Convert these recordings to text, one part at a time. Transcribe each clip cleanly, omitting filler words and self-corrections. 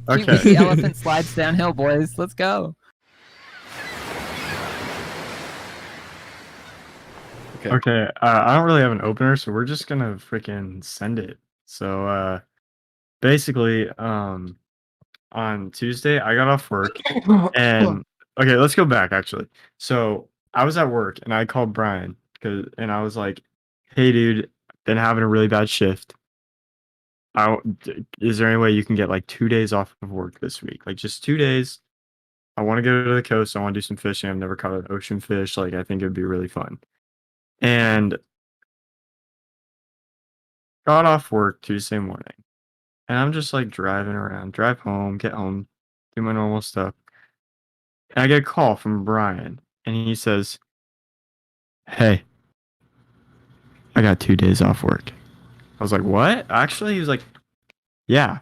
Okay. The elephant slides downhill, boys. Let's go. Okay. I don't really have an opener, so we're just gonna freaking send it. So basically, on Tuesday I got off work and okay, let's go back actually. So I was at work and I called Brian and I was like, "Hey, dude, been having a really bad shift. Is there any way you can get like 2 days off of work this week? Like just 2 days. I want to go to the coast. I want to do some fishing. I've never caught an ocean fish. Like I think it'd be really fun." And got off work Tuesday morning, and I'm just like driving around, drive home, get home, do my normal stuff. And I get a call from Brian, and he says, "Hey, I got 2 days off work." I was like, "What?" Actually, he was like, "Yeah,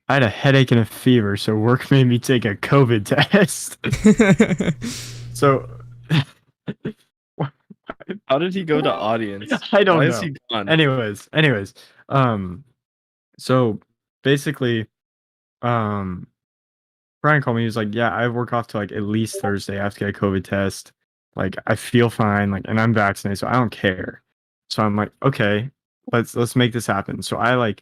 I had a headache and a fever, so work made me take a COVID test." So, How did he go to audience? I don't Why know. is he gone? Anyways, so basically, um, Brian called me. He was like, "Yeah, I work off to like at least Thursday. I have to get a COVID test. Like, I feel fine. Like, and I'm vaccinated, so I don't care." So I'm like, "Okay, let's make this happen." So I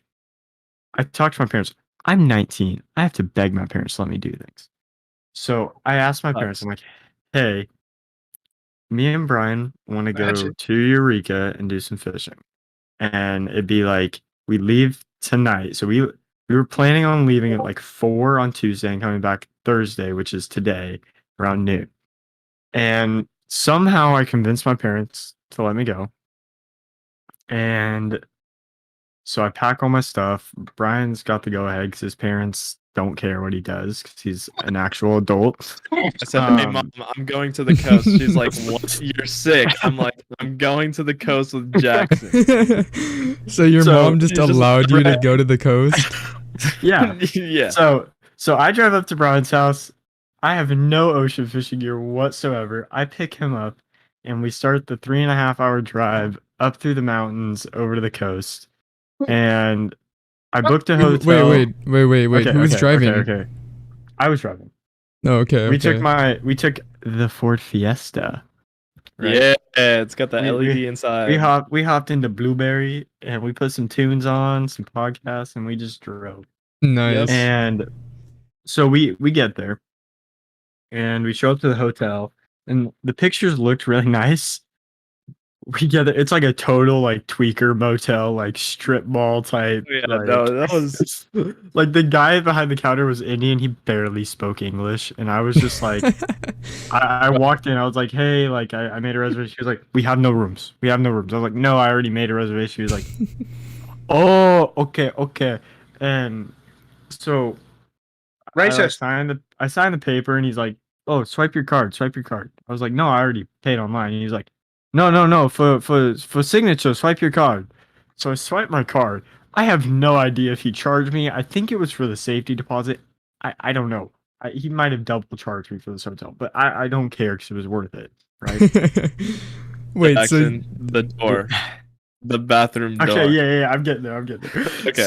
talked to my parents. I'm 19. I have to beg my parents to let me do things. So I asked my parents. I'm like, "Hey, me and Brian want to go to Eureka and do some fishing." And it'd be like we leave tonight. So we were planning on leaving at like 4 on Tuesday and coming back Thursday, which is today, around noon. And somehow I convinced my parents to let me go. And so I pack all my stuff. Brian's got the go ahead because his parents don't care what he does because he's an actual adult. I said, "Hey, Mom, I'm going to the coast." She's like, "What? You're sick." I'm like, "I'm going to the coast with Jackson." So your mom just allowed you to go to the coast? Yeah. Yeah. So I drive up to Brian's house. I have no ocean fishing gear whatsoever. I pick him up and we start the 3.5 hour drive up through the mountains over to the coast. And I booked a hotel. Wait. Okay, Who's driving? Okay. I was driving. Oh, okay. We took the Ford Fiesta. Right? Yeah, it's got the LED inside. We hopped into Blueberry and we put some tunes on, some podcasts, and we just drove. Nice. And so we get there and we show up to the hotel and the pictures looked really nice. We get there, it's like a total like tweaker motel, like strip mall type. Yeah, like, that was like the guy behind the counter was Indian. He barely spoke English, and I was just like, I walked in. I was like, "Hey, like I made a reservation." She was like, "We have no rooms. We have no rooms." I was like, "No, I already made a reservation." She was like, "Oh, okay." And so I signed the paper, and he's like, "Oh, swipe your card. I was like, "No, I already paid online." And he's like, "No, for signature, swipe your card." So I swiped my card. I have no idea if he charged me. I think it was for the safety deposit. I don't know. He might have double charged me for this hotel, but I don't care because it was worth it, right? Wait, Jackson, the door. The bathroom door. Okay, yeah, I'm getting there. Okay.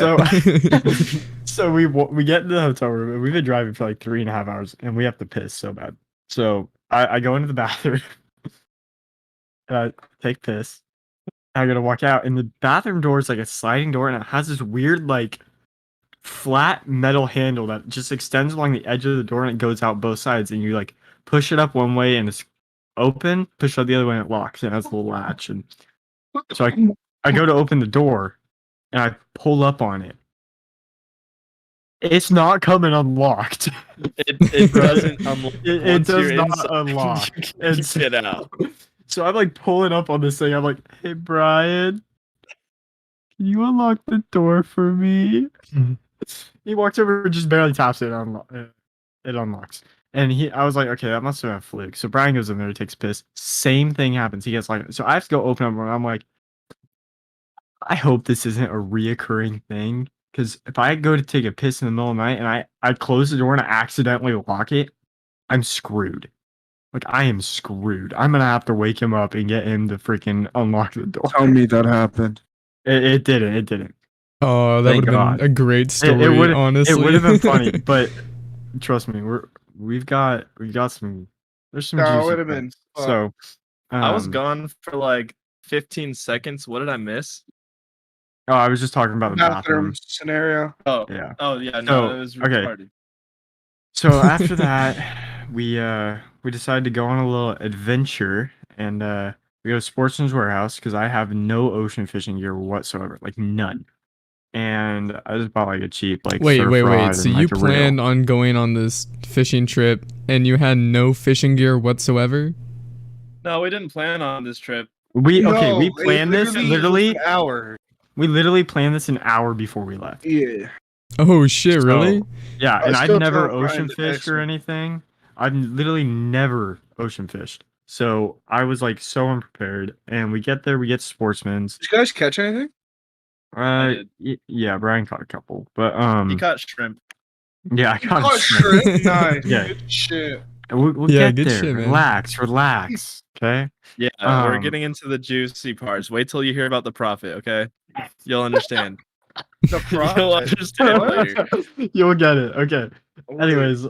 So we get into the hotel room and we've been driving for like 3.5 hours and we have to piss so bad. So I go into the bathroom and I take piss. I gotta walk out and the bathroom door is like a sliding door and it has this weird like flat metal handle that just extends along the edge of the door and it goes out both sides and you like push it up one way and it's open, push it up the other way and it locks and it has a little latch and so I go to open the door and I pull up on it. It's not coming unlocked. It doesn't unlock. It does not unlock. It's get out. So I'm like pulling up on this thing. I'm like, "Hey Brian, can you unlock the door for me?" He walks over and just barely taps it. It unlocks. And I was like, "Okay, that must have been a fluke." So Brian goes in there, takes a piss. Same thing happens. He gets like, so I have to go open up. And I'm like, I hope this isn't a reoccurring thing. Because if I go to take a piss in the middle of the night and I close the door and I accidentally lock it, I'm screwed. Like, I am screwed. I'm going to have to wake him up and get him to freaking unlock the door. Tell me that happened. It didn't. Oh, that Thank would have God. been a great It story, would honestly. it would have been funny, but trust me, we've got some there's some That juicy would have been bits. fun. So I was gone for like 15 seconds. What did I miss? Oh, I was just talking about the bathroom. Bathroom scenario. Oh, Yeah. oh yeah, no, So, it was okay. retarded. So after that, we decided to go on a little adventure, and we go to Sportsman's Warehouse because I have no ocean fishing gear whatsoever, like none. And I just bought like a cheap like Wait. surf rod So and you like a reel. planned on going on this fishing trip and you had no fishing gear whatsoever? No, we didn't plan on this trip. We No, we it planned this was literally. an hour. We literally planned this an hour before we left. Yeah. Oh shit, really? So, yeah, I and I'd still never tell Brian ocean to fished text or me. anything. I've literally never ocean fished. So I was like so unprepared. And we get there, we get Sportsman's. Did you guys catch anything? I did. Yeah, Brian caught a couple, but He caught shrimp. yeah, I caught Oh, a shrimp. shrimp. Nice. Yeah. Good shit. We'll Yeah, get good there. shit, man. Relax. Okay. Yeah, we're Um, getting into the juicy parts. Wait till you hear about the profit, okay? You'll understand. The You'll profit. understand later. You'll get it. Okay. Oh, Anyways,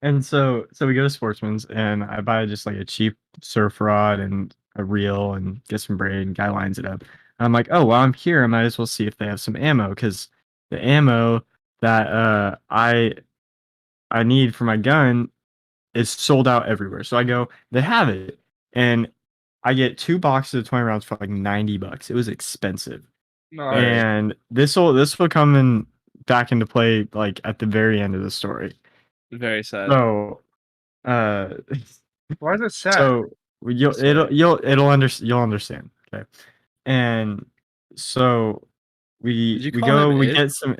and so we go to Sportsman's and I buy just like a cheap surf rod and a reel and get some braid and guy lines it up. And I'm like, oh well, I'm here. I might as well see if they have some ammo because the ammo that I need for my gun is sold out everywhere. So I go, they have it, and I get 2 boxes of 20 rounds for like $90. It was expensive. nice. And this will come in back into play like at the very end of the story. Very sad. So, Why is it sad? so you'll understand. Okay, and so we Did you we call go him we it? get some.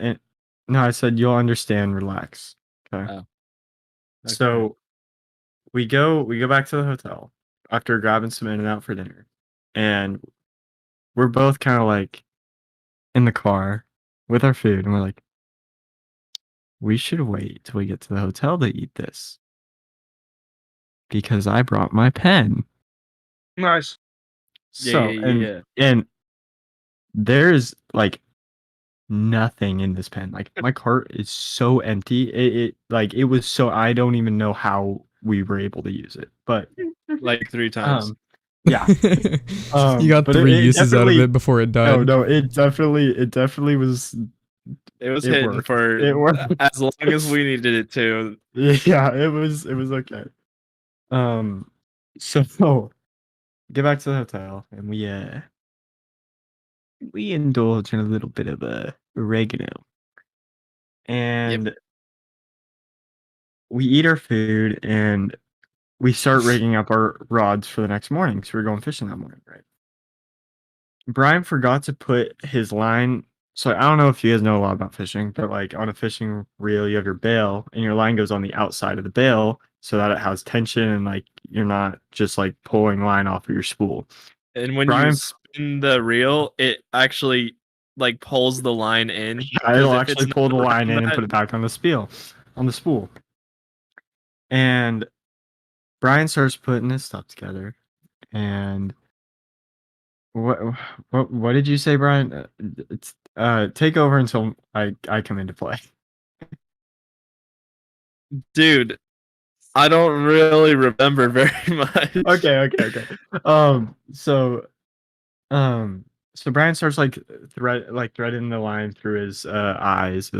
No, I said you'll understand. Relax. Okay. Oh. Okay. So we go back to the hotel after grabbing some In-N-Out for dinner, and we're both kind of like in the car with our food, and we're like, we should wait till we get to the hotel to eat this because I brought my pen. Nice. So Yeah. and there's like nothing in this pen. Like my cart is so empty. It was so I don't even know how we were able to use it. But Like 3 times. yeah. You got but 3 it uses out of definitely- it before it died. No, it definitely was. It was it hidden worked. for It worked. as long as we needed it to. Yeah, it was okay. So get back to the hotel and we indulge in a little bit of oregano. And we eat our food and we start rigging up our rods for the next morning because we're going fishing that morning, right? Brian forgot to put his line. So I don't know if you guys know a lot about fishing, but like on a fishing reel, you have your bail and your line goes on the outside of the bail so that it has tension and like you're not just like pulling line off of your spool. And when Brian- you spin the reel, it actually like pulls the line in. Yeah, it'll 'Cause if actually it's pull the not line in and that- put it back on the spool. And Brian starts putting his stuff together. And what did you say, Brian? It's take over until I come into play. Dude, I don't really remember very much. Okay. So Brian starts like threading the line through his eyes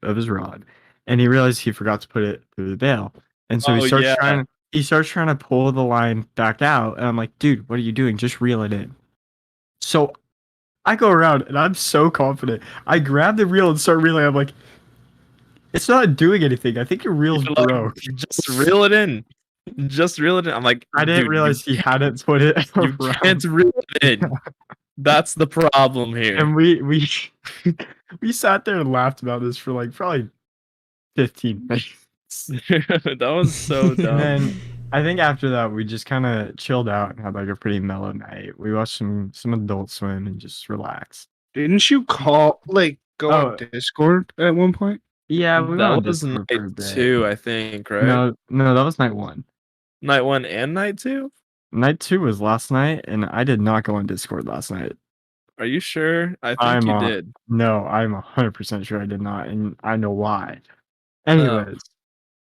of his rod, and he realized he forgot to put it through the bail, and so Oh, yeah. he starts trying to pull the line back out, and I'm like, dude, what are you doing? Just reel it in. So I go around and I'm so confident. I grab the reel and start reeling. I'm like, it's not doing anything. I think your reel's You're like, broke. Just reel it in. Just reel it in. I'm like, I didn't dude, realize he hadn't put it you around. can't reel it in. That's the problem here. And we sat there and laughed about this for like probably 15 minutes. That was so dumb. And then I think after that we just kind of chilled out and had like a pretty mellow night. We watched some Adult Swim and just relaxed. Didn't you go on Discord at one point? Yeah, we went That on was Discord for a night bit. 2, I think, right? No, that was night 1. Night 1 and night 2? Night 2 was last night, and I did not go on Discord last night. Are you sure? I think I'm you did. no, I'm 100% sure I did not, and I know why. Oh, Anyways,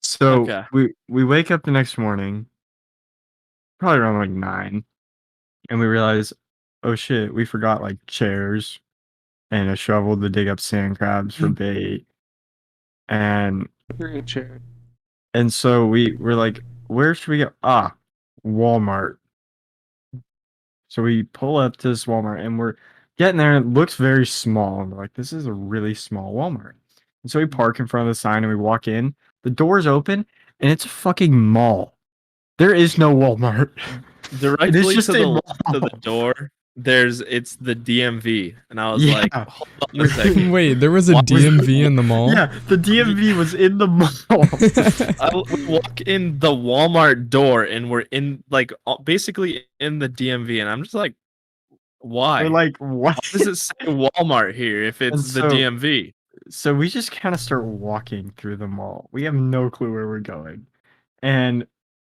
so okay. we wake up the next morning, probably around like 9, and we realize, oh shit, we forgot like chairs and a shovel to dig up sand crabs for bait, and Chair. so we're like, where should we go? Ah, Walmart. So we pull up to this Walmart and we're getting there and it looks very small. And we're like, this is a really small Walmart. And so we park in front of the sign and we walk in. The door's open and it's a fucking mall. There is no Walmart. Directly just to a the left of mall. the door, it's the DMV, and I was Yeah. like, hold on a second. Wait, there was a What was DMV in the mall? Yeah, the DMV was in the mall. We walk in the Walmart door, and we're in like basically in the DMV, and I'm just like, why? We're like, what? Why does it say Walmart here if it's the so- DMV? So we just kind of start walking through the mall. We have no clue where we're going. And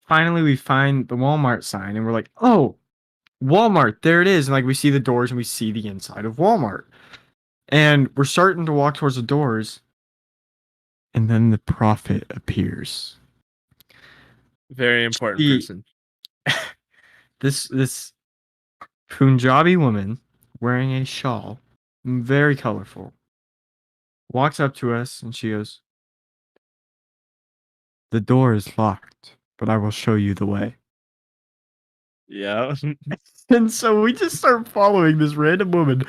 finally we find the Walmart sign and we're like, oh, Walmart, there it is. And like we see the doors and we see the inside of Walmart. And we're starting to walk towards the doors. And then the prophet appears. Very important She- person. This Punjabi woman wearing a shawl, very colorful, walks up to us and she goes, the door is locked, but I will show you the way. Yeah. And so we just start following this random woman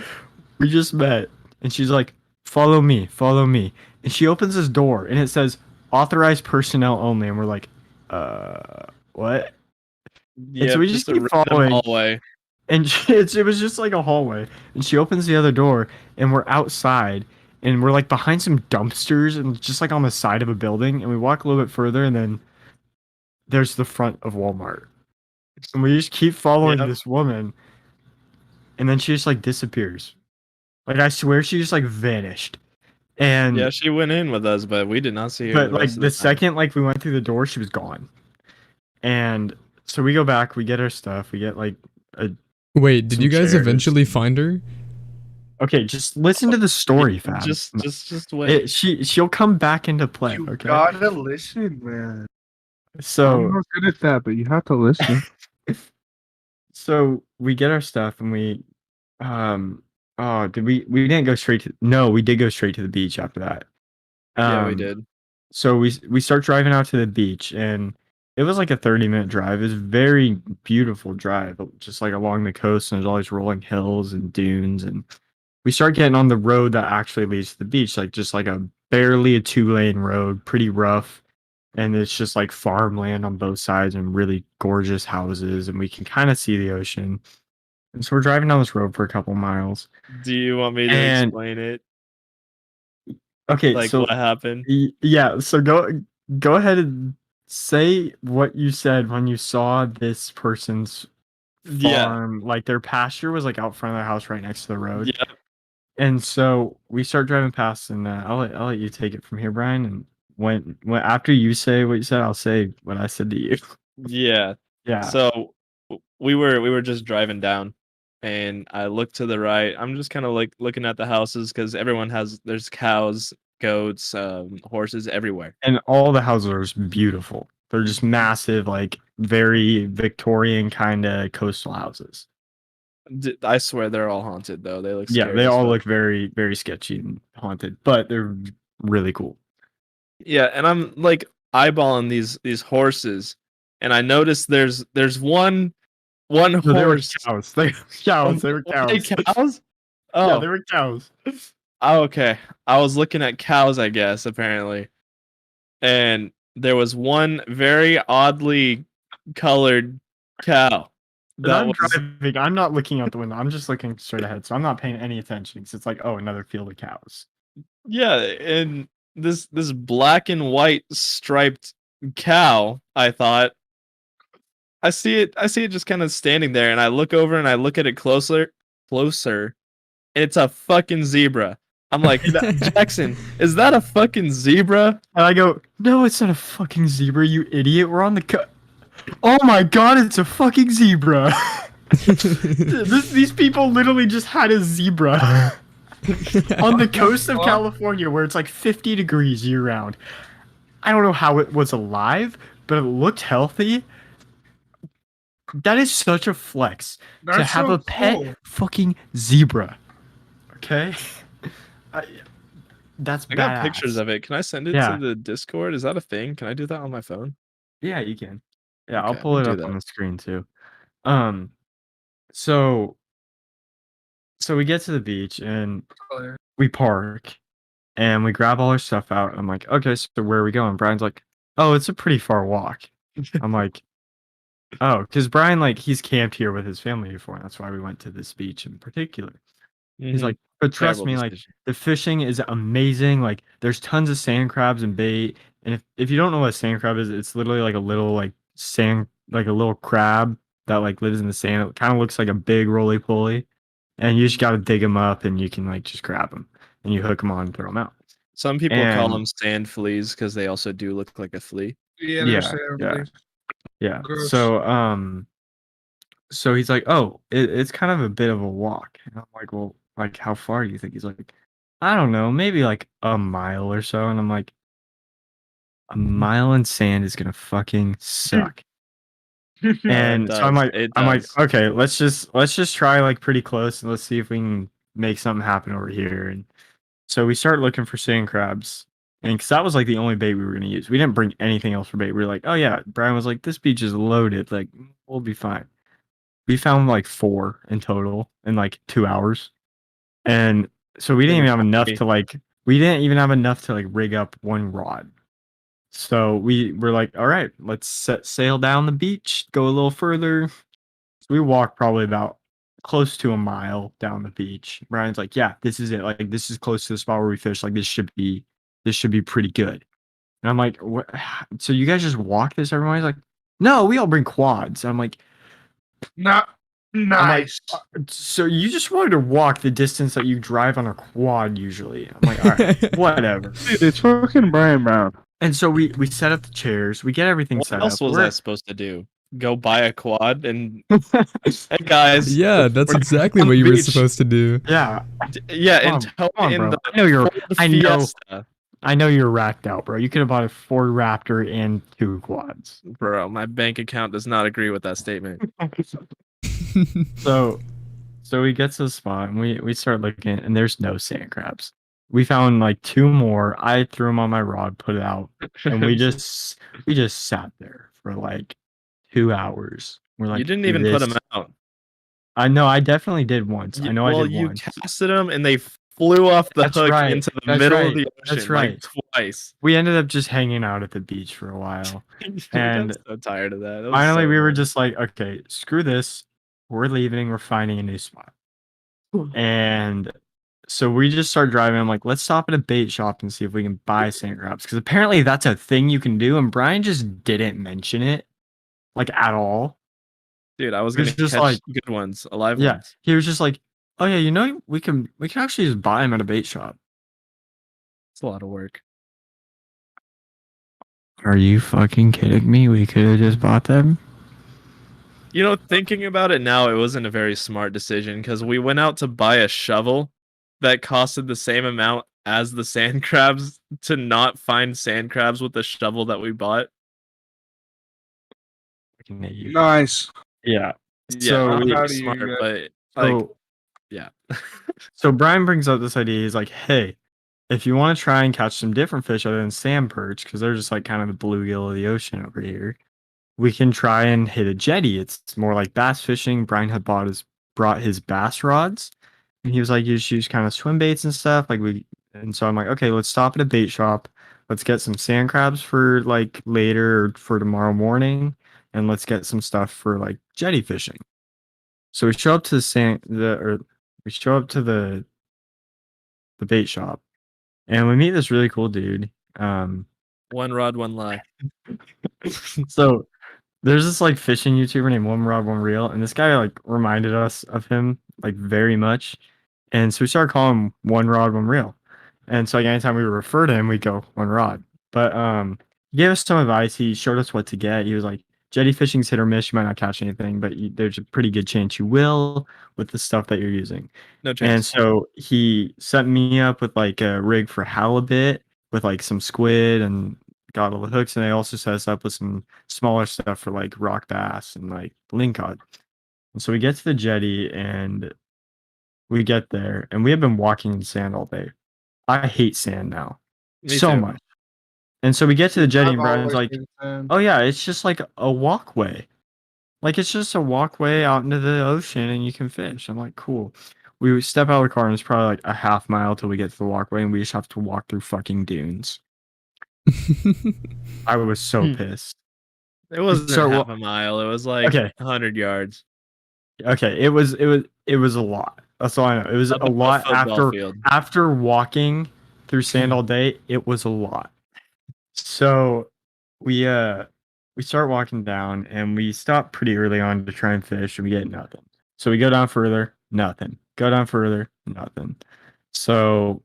we just met. And she's like, follow me, follow me. And she opens this door and it says, authorized personnel only. And we're like, what? Yeah. so we just a keep random following. hallway. And it was just like a hallway. And she opens the other door and we're outside. And we're like behind some dumpsters and just like on the side of a building. And we walk a little bit further and then there's the front of Walmart. And we just keep following Yep. this woman. And then she just like disappears. Like I swear she just like vanished. And Yeah, she went in with us, but we did not see her. but the like rest of the time. second like we went through the door, she was gone. And so we go back, we get our stuff, we get like a Wait, did Some you guys chairs. eventually find her? okay, just listen to the story, fam. Just wait. She'll come back into play. You Okay. gotta listen, man. I'm So not good at that, but you have to listen. so we get our stuff and we did we didn't go straight to no, we did go straight to the beach after that. Yeah, we did. So we start driving out to the beach and it was like a 30-minute drive. It was a very beautiful drive, just like along the coast and there's all these rolling hills and dunes and we start getting on the road that actually leads to the beach, like just like a barely a 2-lane road, pretty rough. And it's just like farmland on both sides and really gorgeous houses and we can kind of see the ocean. And so we're driving down this road for a couple miles. Do you want me to And- explain it? Okay, Like so what happened? yeah, so go ahead and say what you said when you saw this person's farm. Like their pasture was like out front of their house right next to the road. Yeah. And so we start driving past and I'll let you take it from here, Brian. And when after you say what you said, I'll say what I said to you. Yeah. Yeah. So we were just driving down, and I looked to the right. I'm just kind of like looking at the houses because there's cows, goats, horses everywhere. And all the houses are just beautiful. They're just massive, like very Victorian kind of coastal houses. I swear they're all haunted though. They look Yeah, scary they as all fuck. look very, very sketchy and haunted, but they're really cool. Yeah, and I'm like eyeballing these horses, and I noticed there's one No, they were horse. cows. They were cows. They were Were they cows. cows? Oh, Yeah, they were cows. oh, okay. I was looking at cows, I guess, apparently. And there was one very oddly colored cow. And That I'm was, driving. I'm not looking out the window. I'm just looking straight ahead, so I'm not paying any attention. Because it's like, oh, another field of cows. yeah, and this black and white striped cow, I thought. I see it just kind of standing there, and I look over and I look at it closer, and it's a fucking zebra. I'm like, Jackson, is that a fucking zebra? And I go, no, it's not a fucking zebra, you idiot. We're on the oh my god, it's a fucking zebra. These people literally just had a zebra on the coast of California where it's like 50 degrees year round. I don't know how it was alive, but it looked healthy. That is such a flex to That's have so a pet cool. fucking zebra. Okay? That's I got badass. pictures of it. Can I send it Yeah. to the Discord? Is that a thing? Can I do that on my phone? Yeah, you can. Yeah, I'll Okay, pull it do up that. on the screen too. So we get to the beach and we park and we grab all our stuff out. I'm like, okay, so where are we going? Brian's like, oh, it's a pretty far walk. I'm like, oh, because Brian, like, he's camped here with his family before, and that's why we went to this beach in particular. He's Mhm. like, but trust Terrible me, like, decision. the fishing is amazing. Like, there's tons of sand crabs and bait. And if you don't know what a sand crab is, it's literally like a little like sand, like a little crab that like lives in the sand. It kind of looks like a big roly poly, and you just gotta dig them up, and you can like just grab them, and you hook them on and throw them out. Some people call And them sand fleas because they also do look like a flea. Yeah, yeah, they're yeah, terrible. yeah. Gross. So he's like, oh, it's kind of a bit of a walk. And I'm like, well, like how far do you think? He's like, I don't know, maybe like a mile or so. And I'm like, a mile in sand is gonna fucking suck. And so It I'm like, does. okay, let's just try like pretty close and let's see if we can make something happen over here. And so we start looking for sand crabs. And because that was like the only bait we were gonna use. We didn't bring anything else for bait. We were like, oh yeah, Brian was like, this beach is loaded, like we'll be fine. We found like 4 in total in like 2 hours. And so we didn't even have enough to like rig up one rod. So we were like, all right, let's set sail down the beach, go a little further. So we walked probably about close to a mile down the beach. Brian's like, yeah, this is it. Like this is close to the spot where we fish. Like this should be pretty good. And I'm like, what? So you guys just walk this? Everybody's like, no, we all bring quads. I'm like, Not I'm like, nice. so you just wanted to walk the distance that you drive on a quad usually. I'm like, all right, whatever. Dude, it's fucking Brian Brown. And so we set up the chairs, we get everything What set else up. was I supposed to do? Go buy a quad and hey guys. Yeah, that's we're exactly on what the you were beach. supposed to do. Yeah, Yeah, Come and on, tell come on, in bro. the I know you're- Ford I know. Fiesta. I know you're racked out, bro. You could have bought a Ford Raptor and 2 quads. Bro, my bank account does not agree with that statement. So we get to the spot and we start looking and there's no sand crabs. We found like 2 more. I threw them on my rod, put it out, and we just sat there for like 2 hours. We're like, You didn't even put them this- out. I know, I definitely did once. I know I did you once. casted them and they flew off the That's hook right, into the that's middle right, of the ocean that's right. like twice. We ended up just hanging out at the beach for a while. And I'm so tired of that. That was Finally, so we were annoying. just like, okay, screw this. We're leaving. We're finding a new spot. And so we just start driving. I'm like, let's stop at a bait shop and see if we can buy sand crabs. Because apparently that's a thing you can do. And Brian just didn't mention it like at all. Dude, I was It was gonna just catch like- good ones, alive Yeah. ones. He was just like, oh yeah, you know, we can actually just buy them at a bait shop. It's a lot of work. Are you fucking kidding me? We could have just bought them. You know, thinking about it now, it wasn't a very smart decision because we went out to buy a shovel that costed the same amount as the sand crabs to not find sand crabs with the shovel that we bought. Fucking hate you. Nice. Yeah. Yeah, So not we- very How do you smart, get- but like, So yeah. So Brian brings up this idea. He's like, "Hey, if you want to try and catch some different fish other than sand perch, because they're just like kind of the bluegill of the ocean over here, we can try and hit a jetty. It's more like bass fishing." Brian had brought his bass rods, and he was like, "You just use kind of swim baits and stuff." And so I'm like, "Okay, let's stop at a bait shop. Let's get some sand crabs for like later or for tomorrow morning, and let's get some stuff for like jetty fishing." So we show up to we show up to the bait shop and we meet this really cool dude. One rod, one lie. So there's this like fishing YouTuber named One Rod One Reel, and this guy like reminded us of him like very much. And so we started calling him One Rod One Reel. And so like anytime we refer to him, we go One Rod. But he gave us some advice. He showed us what to get. He was like, jetty fishing's hit or miss. You might not catch anything, but there's a pretty good chance you will with the stuff that you're using. No And chance. so he set me up with like a rig for halibut with like some squid and got all the hooks. And they also set us up with some smaller stuff for like rock bass and like lingcod. And so we get to the jetty and we get there and we have been walking in sand all day. I hate sand now Me so too. much. And so we get to the jetty I've and Brian's always like, hated sand. oh yeah, it's just like a walkway. Like it's just a walkway out into the ocean and you can fish. I'm like, cool. We step out of the car and it's probably like a half mile till we get to the walkway and we just have to walk through fucking dunes. I was so pissed. It wasn't So, half a mile. It was like Okay. 100 yards. Okay, it was a lot. That's all I know. It was Up a a lot football field. after walking through sand all day. It was a lot. So we start walking down and we stop pretty early on to try and fish and we get nothing. So we go down further, nothing. Go down further, nothing. So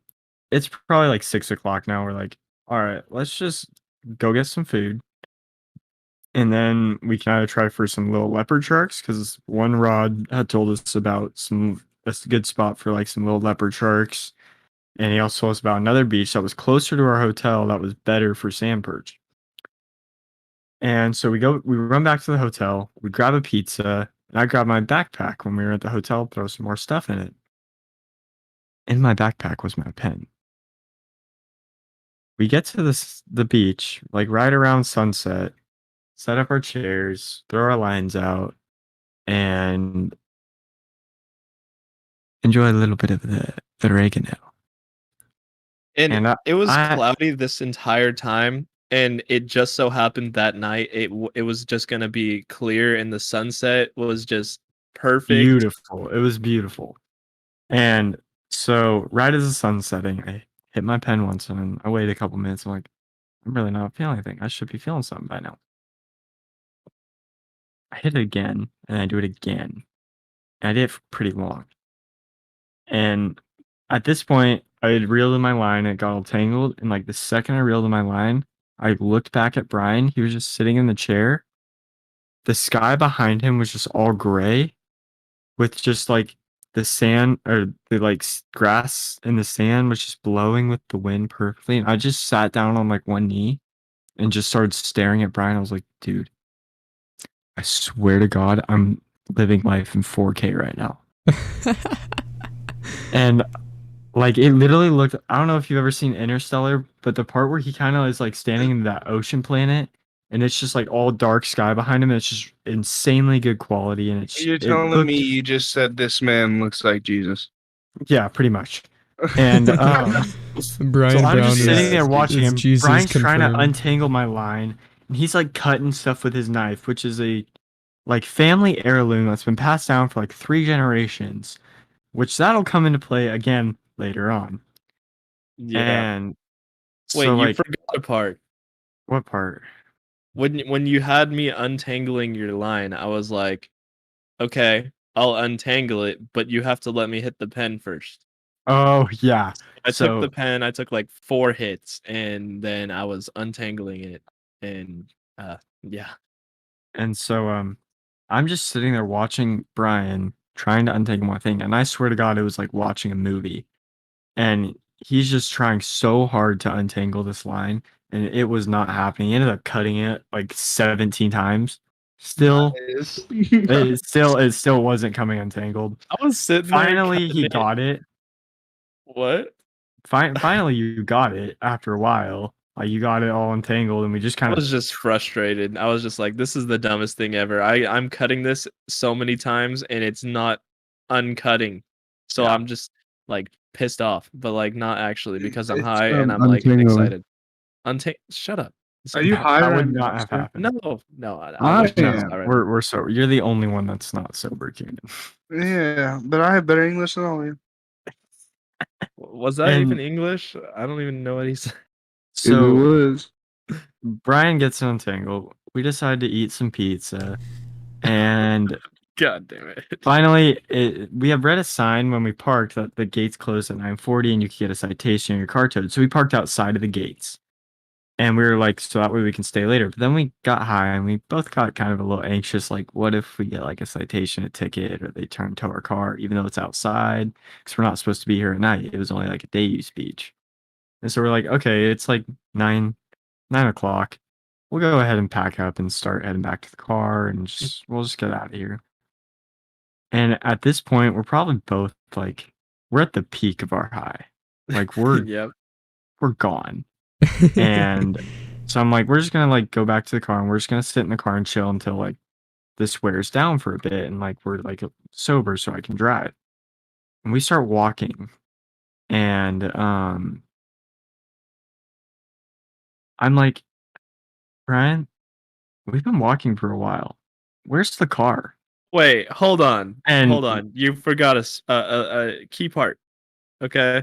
it's probably like 6 o'clock now. We're like, all right, let's just go get some food. And then we kind of try for some little leopard sharks because one rod had told us about a good spot for like some little leopard sharks. And he also told us about another beach that was closer to our hotel that was better for sand perch. And so we run back to the hotel, we grab a pizza, and I grab my backpack when we were at the hotel, throw some more stuff in it. In my backpack was my pen. We get to the beach, like right around sunset, set up our chairs, throw our lines out, and enjoy a little bit of the oregano. And And it was I- cloudy this entire time, and it just so happened that night it was just gonna be clear, and the sunset was just perfect. Beautiful. It was beautiful. And so right as the sun's setting, I hit my pen once and I wait a couple minutes. I'm like, I'm really not feeling anything. I should be feeling something by now. I hit it again and I do it again. And I did it for pretty long. And at this point, I had reeled in my line. It got all tangled. And like the second I reeled in my line, I looked back at Brian. He was just sitting in the chair. The sky behind him was just all gray with just like the sand or the like grass in the sand was just blowing with the wind perfectly. And I just sat down on like one knee and just started staring at Brian. I was like, dude, I swear to God, I'm living life in 4K right now. And like it literally looked, I don't know if you've ever seen Interstellar, but the part where he kind of is like standing in that ocean planet and it's just like all dark sky behind him. And it's just insanely good quality. And You're telling me you just said this man looks like Jesus. Yeah, pretty much. And Brian so I'm Brown just is, sitting there watching is him. Jesus Brian's trying to confirmed. untangle my line, and he's like cutting stuff with his knife, which is a like family heirloom that's been passed down for like 3 generations, which that'll come into play again later on. Yeah. And Wait, so you like forgot a part. what part? When you had me untangling your line, I was like, okay, I'll untangle it, but you have to let me hit the pen first. Oh yeah. I So took the pen, I took like 4 hits, and then I was untangling it, and yeah. and so I'm just sitting there watching Brian trying to untangle my thing, and I swear to God, it was like watching a movie. And he's just trying so hard to untangle this line, and it was not happening. He ended up cutting it like 17 times. Still, it still wasn't coming untangled. I was sitting there Finally, cutting he it. got it. What? Finally, you got it after a while. Like you got it all entangled, and we just I kind was of just frustrated. I was just like, this is the dumbest thing ever. I'm cutting this so many times and it's not uncutting. So Yeah. I'm just like pissed off, but like not actually because I'm It's, high and I'm like untangling. excited. Shut up. Are you that high would right not now, have sir? happened. No, I I wish I was am. high right now. We're sober. You're the only one that's not sober, Keenan. Yeah, but I have better English than all of you. Was that And- even English? I don't even know what he said. So was. Brian gets untangled. We decide to eat some pizza, and God damn it. finally, we have read a sign when we parked that the gates closed at 9:40 and you could get a citation or your car towed. So we parked outside of the gates. And we were like, so that way we can stay later. But then we got high and we both got kind of a little anxious. Like, what if we get like a citation, a ticket, or they turn tow our car, even though it's outside? Because we're not supposed to be here at night. It was only like a day use beach. And so we're like, okay, it's like 9 o'clock. We'll go ahead and pack up and start heading back to the car and we'll just get out of here. And at this point, we're probably both like, we're at the peak of our high. Like we're Yep. gone. And so I'm like, we're just gonna like go back to the car and we're just gonna sit in the car and chill until like this wears down for a bit and like we're like sober so I can drive. And we start walking and I'm like, Brian, we've been walking for a while. Where's the car? Wait, hold on. And- Hold on. You forgot a key part. Okay.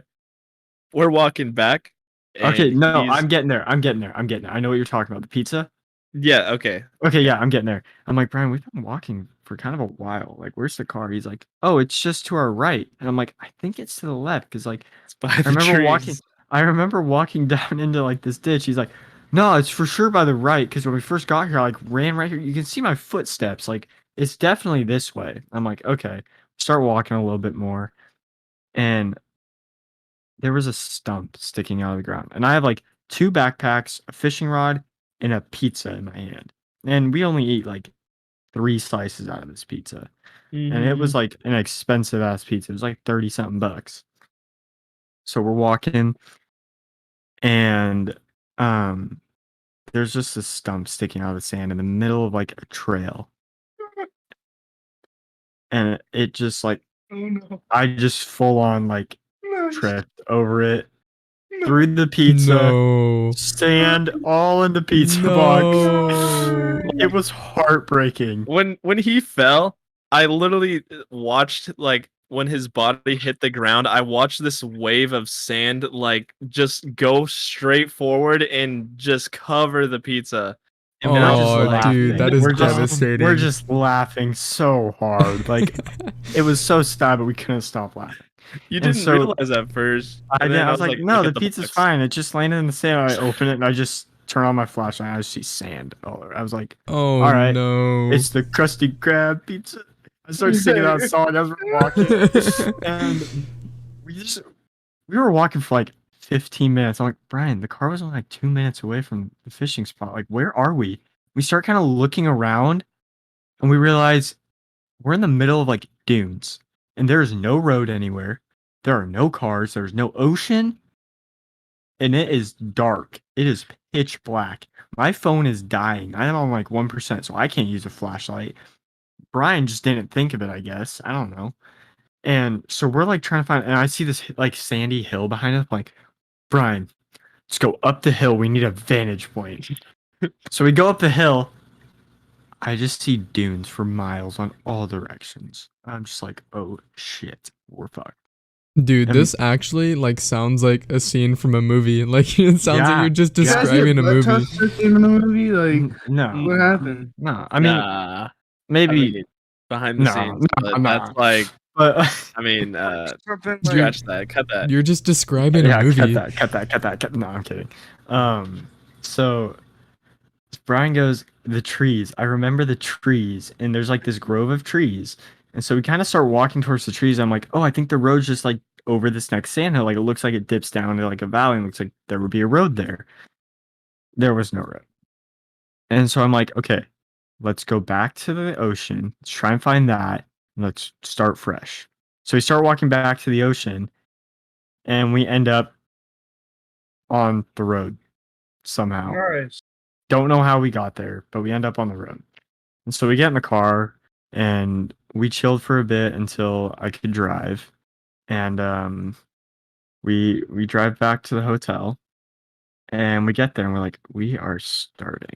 We're walking back. Okay, and no, he's- I'm getting there. I'm getting there. I know what you're talking about. The pizza? Yeah, okay. Okay, yeah, I'm getting there. I'm like, Brian, we've been walking for kind of a while. Like, where's the car? He's like, oh, it's just to our right. And I'm like, I think it's to the left. Because like It's by I the remember trees. walking down into like this ditch. He's like, no, it's for sure by the right. Because when we first got here, I like ran right here. You can see my footsteps. Like, it's definitely this way. I'm like, okay. Start walking a little bit more. And there was a stump sticking out of the ground. And I have like 2 backpacks, a fishing rod, and a pizza in my hand. And we only eat like 3 slices out of this pizza. And it was like an expensive ass pizza. It was like 30 something bucks. So we're walking and there's just a stump sticking out of the sand in the middle of like a trail. And it just like Oh no. I just full on like No. tripped over it. Threw the pizza, No. sand all in the pizza box. No. It was heartbreaking. When he fell, I literally watched like when his body hit the ground, I watched this wave of sand like just go straight forward and just cover the pizza. And we're just Oh, like- dude, that is We're just- devastating. We're just laughing so hard. Like it was so sad, but we couldn't stop laughing. You And didn't so- realize at first. I and did. then I was like, no, look the at pizza's box. fine. It just landed in the sand. I open it and I just turn on my flashlight. I just see sand all over. I was like, Oh, all right, no. it's the Krusty Krab pizza. I started singing that song as we're walking, and we were walking for like 15 minutes. I'm like, Brian, the car was only like 2 minutes away from the fishing spot. Like, where are we? We start kind of looking around, and we realize we're in the middle of like dunes, and there is no road anywhere. There are no cars. There's no ocean, and it is dark. It is pitch black. My phone is dying. I'm on like 1%, so I can't use a flashlight. Brian just didn't think of it, I guess. I don't know. And so we're like trying to find, and I see this like sandy hill behind us. I'm like, Brian, let's go up the hill. We need a vantage point. So we go up the hill. I just see dunes for miles on all directions. I'm just like, oh shit, we're fucked. Dude, And- this actually like sounds like a scene from a movie. Like it sounds like Yeah. you're just Yeah. describing a movie. In the movie, like No, what happened? no. I mean, Nah, maybe, I mean, behind the No, scenes, no, but no. that's like, but I mean, Something like scratch that, cut that. You're just describing yeah, a movie. cut that. No, I'm kidding. So Brian goes, the trees. I remember the trees, and there's like this grove of trees. And so we kind of start walking towards the trees. I'm like, oh, I think the road's just like over this next sandhill. Like it looks like it dips down to like a valley and looks like there would be a road there. There was no road. And so I'm like, okay, let's go back to the ocean. Let's try and find that. And let's start fresh. So we start walking back to the ocean and we end up on the road somehow. Nice. Don't know how we got there, but we end up on the road. And so we get in the car and we chilled for a bit until I could drive. And we drive back to the hotel and we get there and we're like, we are starving.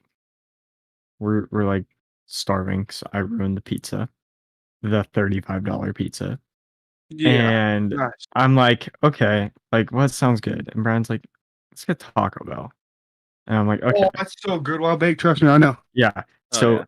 We're like starving because I ruined the pizza. The $35 pizza. Yeah. And Nice. I'm like, okay, like what sounds good? And Brian's like, let's get Taco Bell. And I'm like, okay, Oh, that's so good. Wild baked. Trust me, I know. yeah. Oh, So yeah.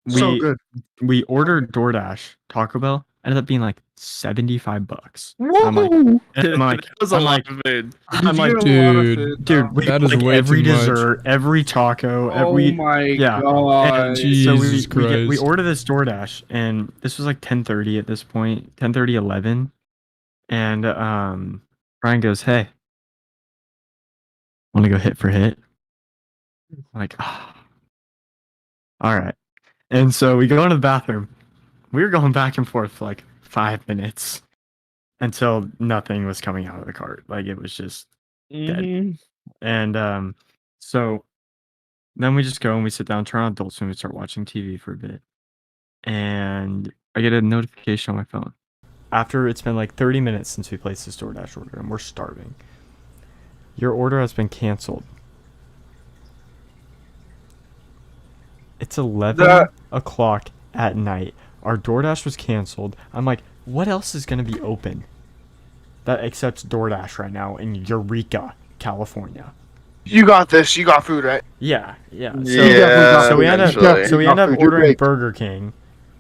So good. we ordered DoorDash Taco Bell ended up being like $75. Whoa! I'm like, That was a I'm lot like, of food. I'm Did like, you get a lot of dude, food, dude, though? we That got, is like way every too much. dessert, every taco, Oh my yeah. god! And so we Jesus Christ. order this DoorDash, and this was like 10:30 at this point, 10:30, 11, and Brian goes, "Hey, want to go hit for hit?" I'm like, ah, all right. And so we go into the bathroom. We were going back and forth for like 5 minutes until nothing was coming out of the cart. Like it was just dead. Mhm. And so then we just go and we sit down, turn on Adult Swim, and start watching TV for a bit. And I get a notification on my phone. After it's been like 30 minutes since we placed this DoorDash order and we're starving. Your order has been canceled. It's 11 o'clock at night. Our DoorDash was canceled. I'm like, what else is going to be open that accepts DoorDash right now in Eureka, California? You got this. You got food, right? Yeah. So, Yeah, so we end up eventually. so we end up ordering Burger King.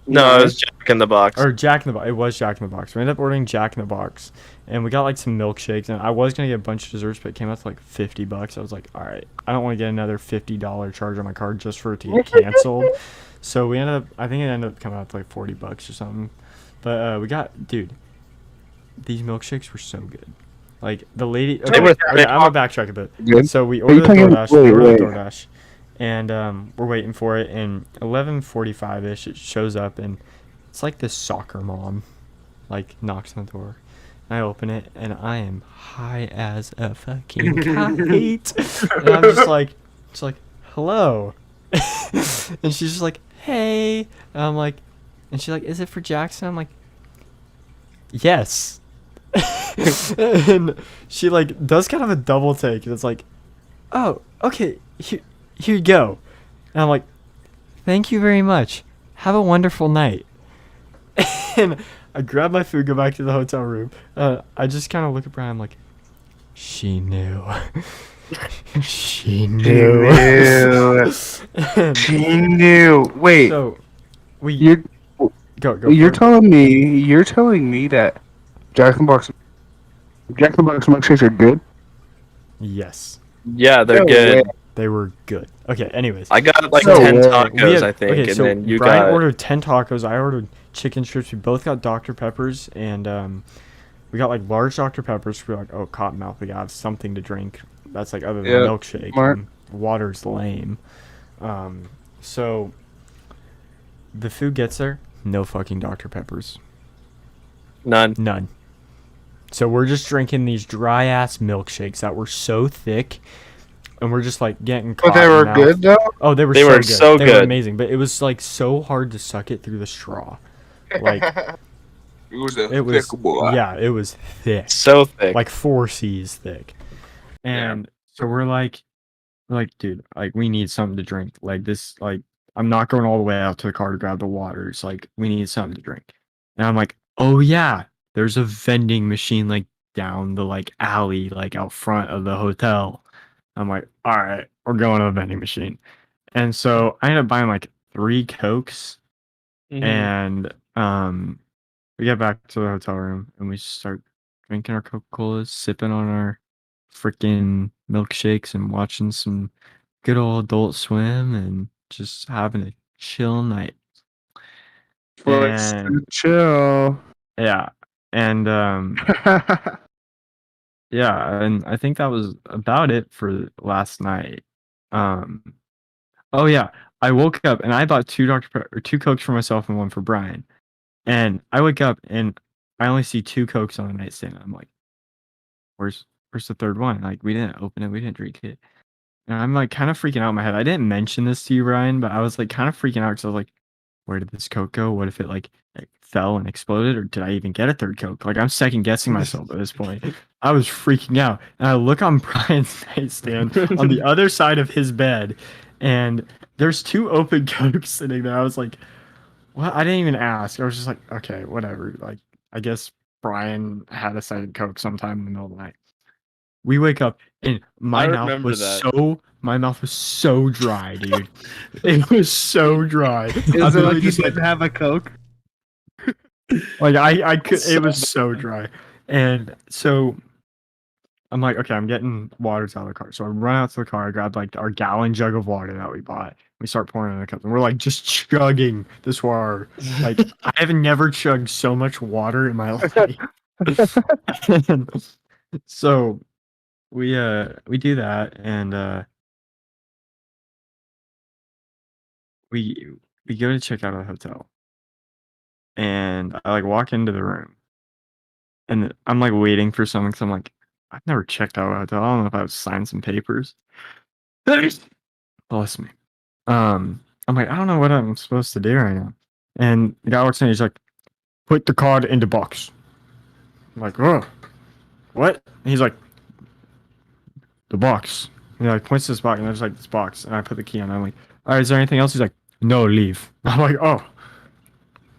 No, it was Jack in the Box. Or Jack in the Box. It was Jack in the Box. We ended up ordering Jack in the Box, and we got like some milkshakes. And I was gonna get a bunch of desserts, but it came out to like $50. I was like, all right, I don't want to get another $50 charge on my card just for it to get canceled. So we ended up. I think it ended up coming out to like $40 or something. But we got, dude, these milkshakes were so good. Like the lady. Okay, were- I'm gonna backtrack a bit. Good. So we Are you ordered the talking- DoorDash. We wait, ordered the wait. DoorDash, and we're waiting for it. And 11:45 ish, it shows up, and it's like this soccer mom, like knocks on the door. And I open it, and I am high as a fucking kite. And I'm just like, hello. And she's just like, hey. And I'm like, and she's like, is it for Jackson? I'm like, yes. And she like does kind of a double take, and it's like, oh, okay, here you go. And I'm like, thank you very much. Have a wonderful night. And I grab my food, go back to the hotel room. I just kind of look at Brian. I'm like, she knew. She knew. And she knew. Wait, So we you're go. you're for it. telling me that Jack in the Box milkshakes are good? Yes, Yeah, they're No good. way. they were good. Okay. Anyways, I got like No 10 way. tacos, I think, okay, and so then you Brian got. ordered 10 tacos. I ordered chicken strips. We both got Dr. Peppers, and we got like large Dr. Peppers. We're like, oh, Cottonmouth, we gotta have something to drink. That's like other than Yeah, milkshake. smart. And water's lame. So the food gets there. No fucking Dr. Peppers. None. None. So we're just drinking these dry ass milkshakes that were so thick, and we're just like getting caught. But they in were mouth. good though. Oh, they were They so were good. so They were good. amazing, but it was like so hard to suck it through the straw. Like It was a it was, thick boy. yeah, it was thick, So thick. like 4 C's thick. And so we're like, dude, like we need something to drink. Like this, like I'm not going all the way out to the car to grab the water. It's like we need something to drink. And I'm like, oh yeah, there's a vending machine like down the like alley, like out front of the hotel. I'm like, all right, we're going to the vending machine. And so I ended up buying like 3 Cokes, Mhm. and we get back to the hotel room and we start drinking our Coca-Colas, sipping on our freaking milkshakes and watching some good old Adult Swim and just having a chill night. And Chill. yeah, and yeah, and I think that was about it for last night. Oh yeah, I woke up and I bought 2 2 Cokes for myself and 1 for Brian. And I wake up and I only see 2 Cokes on the nightstand. I'm like, where's the third one? Like we didn't open it, we didn't drink it. And I'm like kind of freaking out in my head. I didn't mention this to you, Ryan, but I was like kind of freaking out because I was like, where did this Coke go? What if it like fell and exploded, or did I even get a third Coke? Like I'm second guessing myself at this point. I was freaking out, and I look on Brian's nightstand on the other side of his bed, and there's 2 open Cokes sitting there. I was like, what? I didn't even ask. I was just like, okay, whatever. Like I guess Brian had a second Coke sometime in the middle of the night. We wake up and my mouth remember was that. so dry, dude. It was so dry. Is it like you didn't have a Coke? Like I could. So It was so dry, and so I'm like, okay, I'm getting waters out of the car. So I run out to the car. I grab like our gallon jug of water that we bought. We start pouring it in the cups, and we're like just chugging this water. Like I have never chugged so much water in my life. And so we do that, and we we go to check out of the hotel, and I like walk into the room, and I'm like waiting for someone because I'm like, I've never checked out a hotel. I don't know if I've signed some papers. Bless me. I'm like, I don't know what I'm supposed to do right now. And the guy walks in, he's like, put the card in the box. I'm like, oh, what? And he's like, the box. And he like points to this box, and there's like this box, and I put the key on. I'm like, all right, is there anything else? He's like, no, leave. I'm like, oh,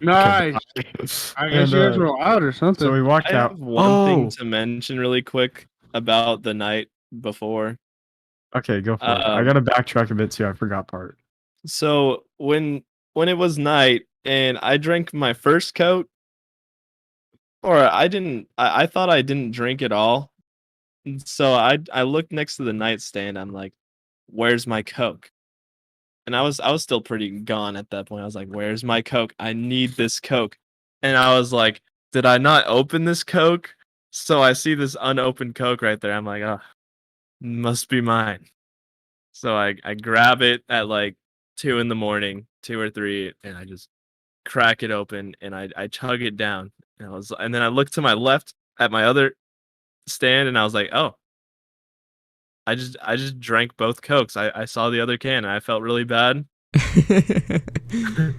Nice. okay. I guess And, you guys were out or something. so we walked I out. have one thing Oh, to mention really quick about the night before. okay, go for it. I gotta backtrack a bit too. I forgot part. So when it was night and I drank my first Coke, or I thought I didn't drink at all. And so I looked next to the nightstand. I'm like, where's my Coke? And I was still pretty gone at that point. I was like, where's my Coke? I need this Coke. And I was like, did I not open this Coke? So I see this unopened Coke right there. I'm like, oh, must be mine. So I grab it at like 2 in the morning, 2 or 3, and I just crack it open and I chug it down. And then I look to my left at my other stand and I was like, oh, I just drank both Cokes. I saw the other can and I felt really bad. Oh,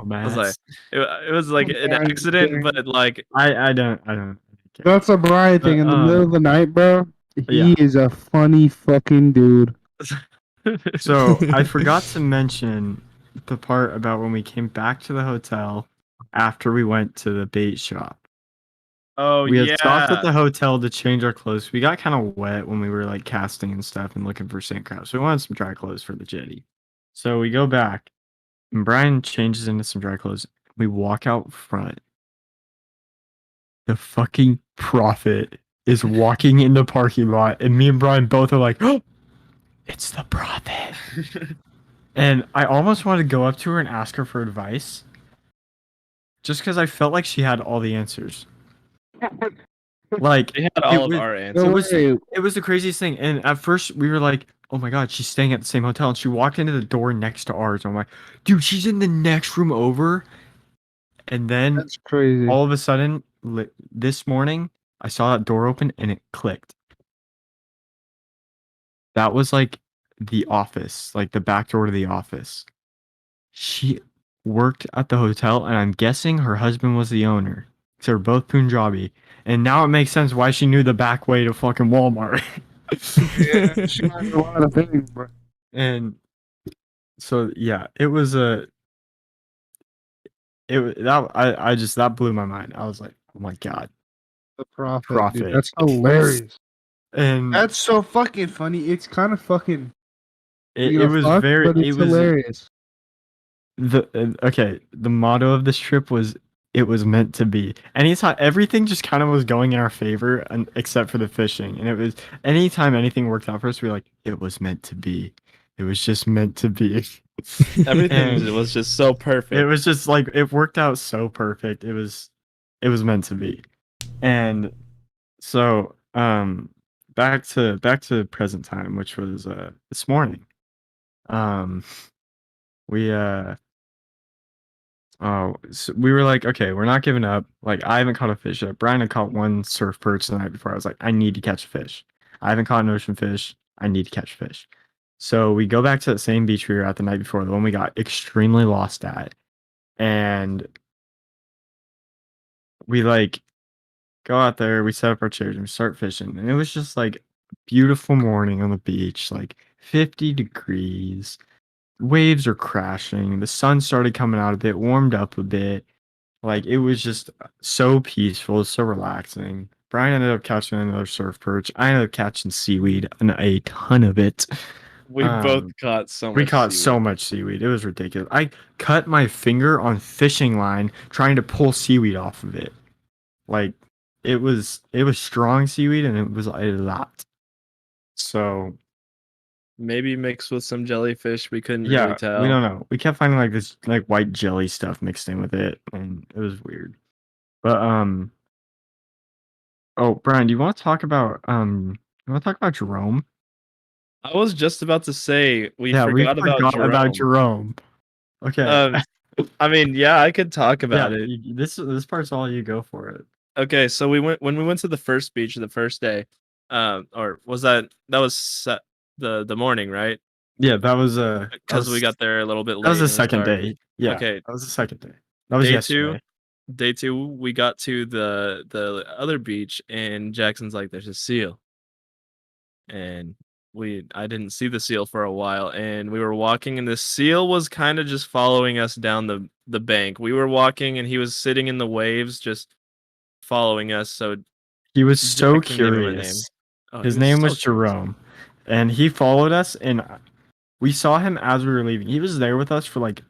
I man, was like, it was like an Brian, accident, but like I don't care. That's a Brian thing in the middle of the night, bro. He yeah. is a funny fucking dude. So I forgot to mention the part about when we came back to the hotel after we went to the bait shop. oh We had yeah. stopped at the hotel to change our clothes. We got kind of wet when we were like casting and stuff and looking for sand crabs. So we wanted some dry clothes for the jetty. So we go back and Brian changes into some dry clothes. We walk out front. The fucking prophet is walking in the parking lot, and me and Brian both are like, oh, it's the prophet. And I almost wanted to go up to her and ask her for advice. Just because I felt like she had all the answers. Like They had all of was- our it answers. was Hey, it was the craziest thing. And at first we were like, oh my god, she's staying at the same hotel. And she walked into the door next to ours. And I'm like, dude, she's in the next room over. And then that's crazy. all of a sudden, this morning, I saw that door open and it clicked. That was like the office, like the back door to the office. She worked at the hotel, and I'm guessing her husband was the owner. So they're both Punjabi. And now it makes sense why she knew the back way to fucking Walmart. Yeah, she knows a lot of things, bro. And so yeah, it was a that I just that blew my mind. I was like, oh my god. The prophet. Prophet. Dude, that's hilarious. And That's so fucking funny. It's kind of fucking. it was fuck, very but it's it was hilarious. okay, the motto of this trip was it was meant to be. Anytime everything just kind of was going in our favor, and except for the fishing. And it was anytime anything worked out for us, we were like, it was meant to be. It was just meant to be. Everything And was just so perfect. it was just like it worked out so perfect. It was meant to be. And so back to present time, which was this morning. We so we were like, okay, we're not giving up. Like, I haven't caught a fish yet. Brian had caught one surf perch the night before. I was like, I need to catch a fish. I haven't caught an ocean fish. I need to catch fish. So we go back to that same beach we were at the night before, the one we got extremely lost at. And we like go out there, we set up our chairs and we start fishing. And it was just like a beautiful morning on the beach, like 50 degrees. Waves are crashing. The sun started coming out a bit, warmed up a bit. Like it was just so peaceful, so relaxing. Brian ended up catching another surf perch. I ended up catching seaweed and a ton of it. We both caught so much. We caught seaweed. so much seaweed. It was ridiculous. I cut my finger on fishing line trying to pull seaweed off of it. Like it was strong seaweed and it was a lot. So Maybe mixed with some jellyfish. We couldn't yeah, really tell. we don't know. We kept finding like this like white jelly stuff mixed in with it, and it was weird. But oh Brian, do you want to talk about Jerome? I was just about to say we Yeah, we forgot about Jerome. Jerome. Okay. I mean, yeah, I could talk about it. This part's all you, go for it. Okay, so when we went to the first beach the first day, or was that was the morning, right? Yeah, that was Because we got there a little bit late. that was and the it second dark. day. Yeah. Okay. That was the second day. That was Day yesterday. Day two, we got to the other beach, and Jackson's like, "There's a seal," and I didn't see the seal for a while, and we were walking, and the seal was kind of just following us down the bank. We were walking, and he was sitting in the waves, just following us. So He was so Jackson gave him a name. curious. Oh, His he name so was curious. Jerome, and he followed us, and we saw him as we were leaving. He was there with us for like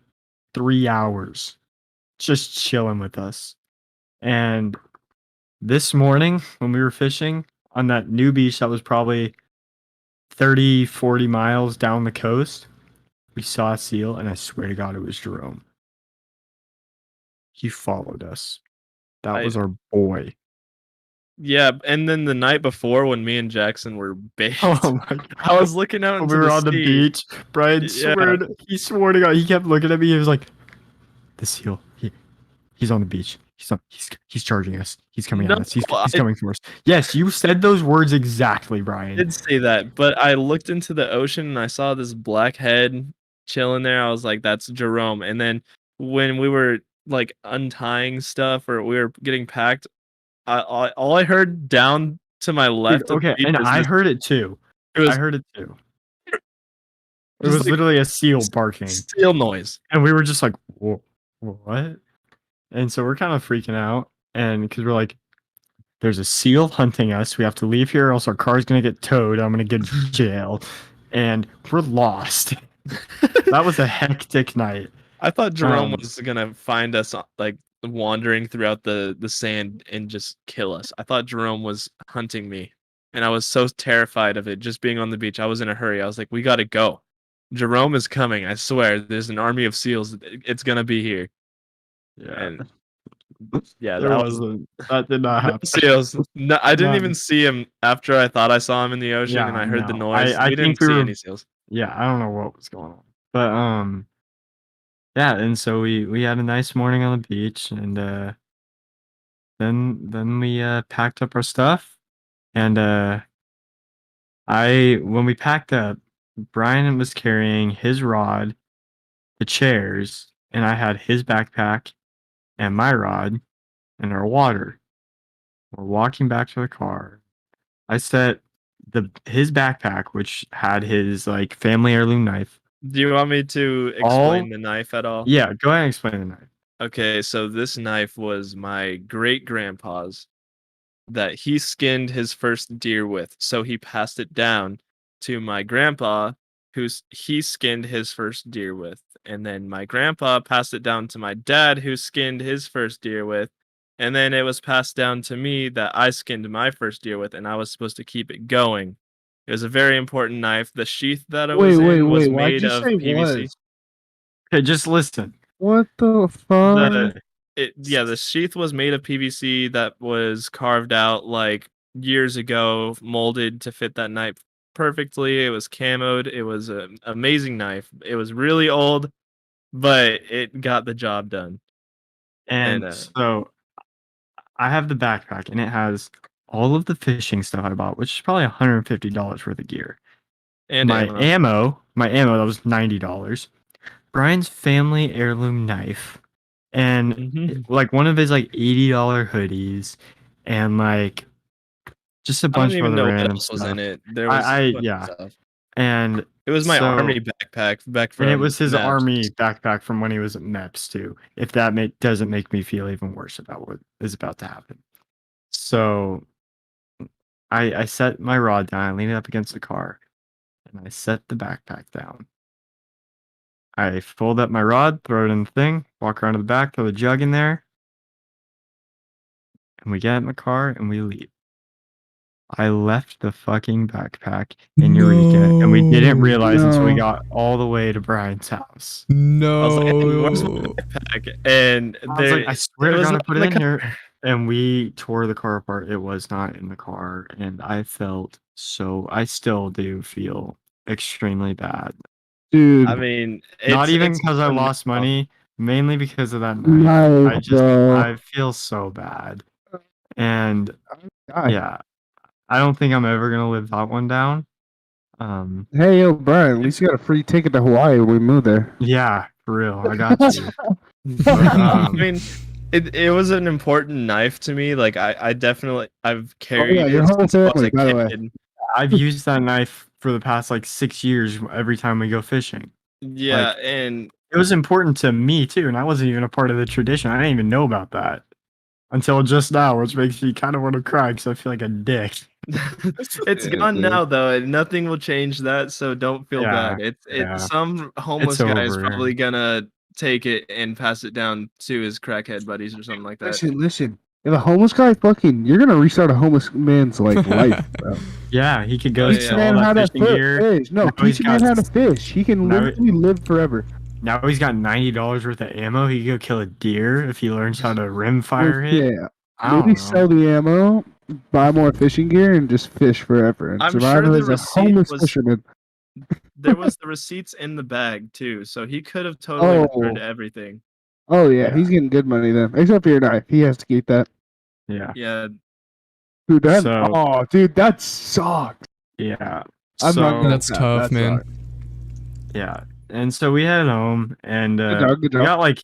3 hours, just chilling with us. And this morning, when we were fishing on that new beach that was probably 30, 40 miles down the coast, we saw a seal, and I swear to God, it was Jerome. He followed us. That was our boy. Yeah, and then the night before when me and Jackson were baked, Oh my God. I was looking out When into we were the on the sea. beach, Brian Yeah. he swore to God, he kept looking at me. He was like, "The seal, he's on the beach. He's charging us. He's coming No, at us. He's I- coming for us." Yes, you said those words exactly, I Brian. did say that, but I looked into the ocean and I saw this black head chilling there. I was like, "That's Jerome." And then when we were like untying stuff or we were getting packed, all I heard down to my Dude, left of the okay, beach and was I this- heard it too. it was I heard it too. It just was like literally a seal barking, seal noise. and we were just like, What?" And so we're kind of freaking out, and because we're like, "There's a seal hunting us. We have to leave here, or else our car's gonna get towed. I'm gonna get jail, and we're lost." That was a hectic night. I thought Jerome Um, was gonna find us like wandering throughout the sand and just kill us. I thought Jerome was hunting me, and I was so terrified of it just being on the beach. I was in a hurry. I was like, "We gotta go. Jerome is coming. I swear. There's an army of seals. It's gonna be here." Yeah, And yeah, there that was wasn't. That did not no happen. seals. No, I didn't None. even see him after I thought I saw him in the ocean, Yeah, and I heard the no. noise. I We think didn't we see were. any seals. Yeah, I don't know what was going on, but yeah. And so we had a nice morning on the beach, and then we packed up our stuff, and when we packed up, Brian was carrying his rod, the chairs, and I had his backpack and my rod and our water. We're walking back to the car. I set his backpack, which had his like family heirloom knife. Do you want me to explain the knife at all? Yeah, go ahead and explain the knife. Okay, so this knife was my great grandpa's that he skinned his first deer with. So he passed it down to my grandpa, he skinned his first deer with. And then my grandpa passed it down to my dad, who skinned his first deer with. And then it was passed down to me that I skinned my first deer with, and I was supposed to keep it going. It was a very important knife. The sheath that it was in was Why'd made you of say PVC. was? Okay, just listen. What the fuck? The sheath was made of PVC that was carved out like years ago, molded to fit that knife perfectly. It was camoed. It was an amazing knife. It was really old, but it got the job done. And so I have the backpack, and it has all of the fishing stuff I bought, which is probably $150 worth of gear. And my ammo that was $90. Brian's family heirloom knife, and like one of his like $80 hoodies, and like just a I bunch don't of even other know what random else was stuff. in it. There was a bunch of stuff. And It was my so- army backpack back from and it was his Maps. army backpack from when he was at MEPS too. If that doesn't make me feel even worse about what is about to happen. So I set my rod down, I leaned it up against the car, and I set the backpack down. I fold up my rod, throw it in the thing, walk around to the back, throw the jug in there, and we get in the car and we leave. I left the fucking backpack in Eureka, and we didn't realize until we No. got all the way to Brian's house. I was like, hey, No. where's my backpack? And I was there, like, I swear it to was God, I not put in it the in here. car. And we tore the car apart. It was not in the car. And I still do feel extremely bad. Dude, I mean, Not even it's because I fun lost now. money, mainly because of that night. nice, bro. I feel so bad. And God. yeah, I don't think I'm ever gonna live that one down. Hey, yo, Brian, at least you got a free ticket to Hawaii when we move there. Yeah, for real. I got you. But, I mean, it was an important knife to me. Like I definitely I've carried yeah, your it whole since I was family, a by the way. kid. I've used that knife for the past like 6 years every time we go fishing. Yeah, and It was important to me too, and I wasn't even a part of the tradition. I didn't even know about that until just now, which makes me kind of want to cry because I feel like a dick. it's Yeah, gone dude. now though, and nothing will change that. So don't feel Yeah, bad. It's yeah. some homeless guy is over. probably gonna take it and pass it down to his crackhead buddies or something like that. Listen. If a homeless guy you're gonna restart a homeless man's like life, bro. Yeah, he could go Oh, Teach yeah. sell a man all how that to fishing gear. fish. No, Now teach a he's man got- how to fish. He can now literally live forever. Now he's got $90 worth of ammo. He could go kill a deer if he learns how to rim fire it. Yeah. I don't Maybe know. sell the ammo, buy more fishing gear, and just fish forever. And I'm survive sure the as a receipt homeless was- fisherman. There was the receipts in the bag too, so he could have totally returned Oh. everything. Oh yeah, Yeah. he's getting good money then. Except for your knife. He has to keep that. Yeah, Yeah, Dude, that So- dude, that sucks. yeah. I'm not gonna That's cap, tough, that man. sucks. Yeah, and so we headed home, and Good job, good we job.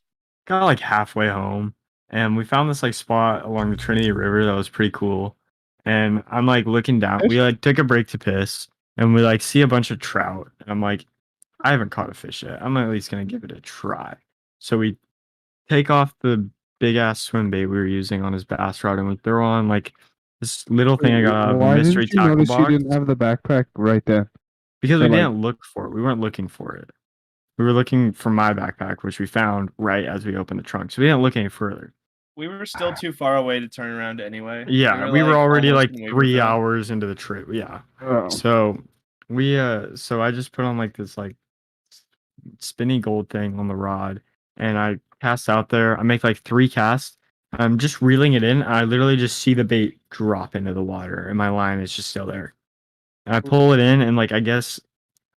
got like halfway home, and we found this like spot along the Trinity River that was pretty cool. And I'm like looking down. We like took a break to piss, and we like see a bunch of trout. And I'm like, I haven't caught a fish yet. I'm at least gonna give it a try. So we take off the big ass swim bait we were using on his bass rod, and we throw on like this little thing I got out of a Why mystery didn't you tackle notice box. you didn't have the backpack right there? Because we Or, like- didn't look for it. We weren't looking for it. We were looking for my backpack, which we found right as we opened the trunk. So we didn't look any further. we were still too far away to turn around anyway. Yeah, we were like, already almost like in 3 Weaverville. hours into the trip. Yeah. Oh. So so I just put on like this like spinny gold thing on the rod, and I cast out there. I make like 3 casts. I'm just reeling it in. And I literally just see the bait drop into the water, and my line is just still there. And I pull it in, and like I guess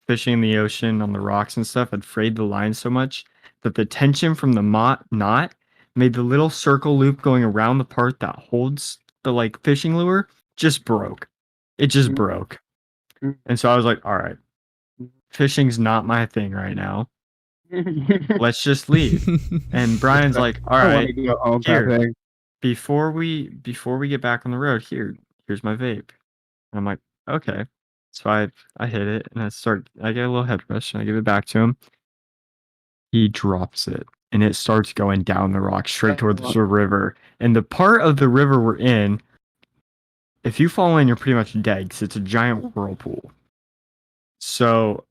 fishing in the ocean on the rocks and stuff had frayed the line so much that the tension from the knot made the little circle loop going around the part that holds the like fishing lure just broke. It just Mhm. broke. Mhm. And so I was like, all right, fishing's not my thing right now. Let's just leave. And Brian's like, all I right, want to go home type here. thing. before we get back on the road, here's my vape. And I'm like, okay. So I hit it, and I get a little head rush, and I give it back to him. He drops it, and it starts going down the rock straight towards the river. And the part of the river we're in, if you fall in, you're pretty much dead because it's a giant whirlpool. So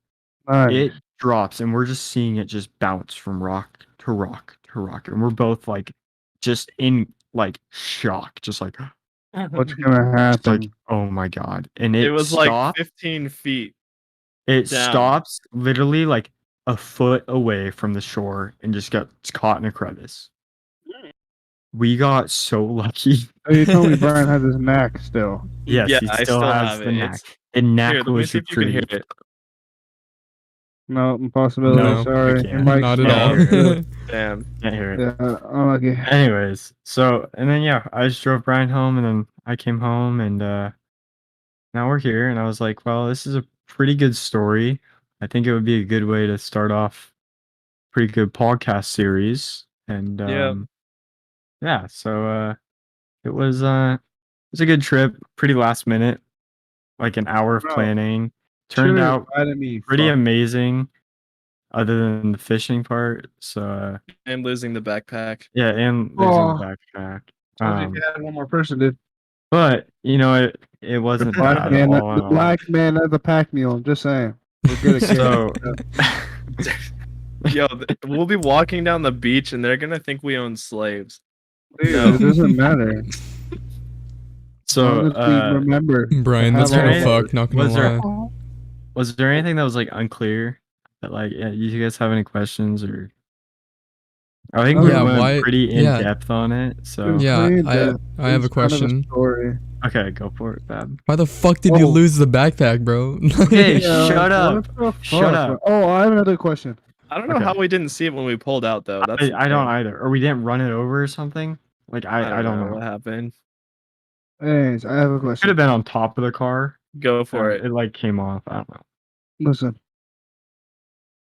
Nice. it drops, and we're just seeing it just bounce from rock to rock to rock, and we're both like just in like shock, just like What's gonna just like, happen? oh my god. And It was like stopped. 15 feet. It down. stops literally like a foot away from the shore and just got caught in a crevice. We got so lucky. Oh, you told me Brian has his knack still. Yes, Yeah, he I still still has have the it. knack. The knack Here, let me was see if you can hear retrieved. it. No, impossibility. No, sorry. I Your can't. mic Not at Yeah, all. here Damn. Can't hear it. Yeah, unlucky. Anyways, so and then yeah, I just drove Brian home, and then I came home, and now we're here, and I was like, well, this is a pretty good story. I think it would be a good way to start off a pretty good podcast series. And Yeah. yeah, so it was a good trip, pretty last minute, like an hour of Bro, planning. Turned Should've out invited me. pretty fuck. amazing, other than the fishing part. So And losing the backpack. yeah, and losing Aw. the backpack. Told you if you had one more person, dude. But you know, it wasn't Black bad man, all in the all. black man has a pack mule. I'm just saying. We're good at So Yo, we'll be walking down the beach and they're gonna think we own slaves. Dude, No. it doesn't matter. so As long as we remember. Brian, to that's have kind kind of all of fucked. Not gonna was there- lie. was there anything that was like unclear? That like, yeah, you guys have any questions or? I think we Yeah, went why- pretty in yeah. depth on it. So Yeah, Pretty I in-depth. I have a It's kind of question. story. okay, go for it, Fab. Why the fuck did you Oh. lose the backpack, bro? Hey, Yeah, shut up! what the Shut fuck, up! bro? Oh, I have another question. I don't know Okay. how we didn't see it when we pulled out though. That's the I don't thing. either, or we didn't run it over or something. Like I don't know. what happened. Anyways, I have a Could have question. been on top of the car. Go for it. It like came off. I don't know. Listen,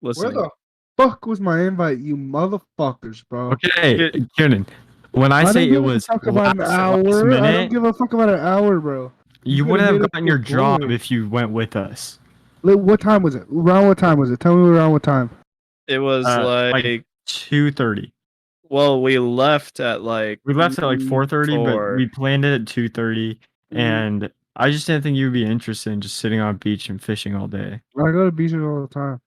Listen. where the fuck was my invite, you motherfuckers, bro? Okay, Kieran. When I I say don't it give a was fuck about an last hour. I don't minute, give a fuck about an hour, bro. you You wouldn't could've have made it gotten your job before. if you went with us. Like, what time was it? Around what time was it? Tell me around what time. It was Like like 2:30. well, we left at like We left at like 4:30, but 4. we planned it at 2:30, and I just didn't think you would be interested in just sitting on a beach and fishing all day. I go to beaches all the time.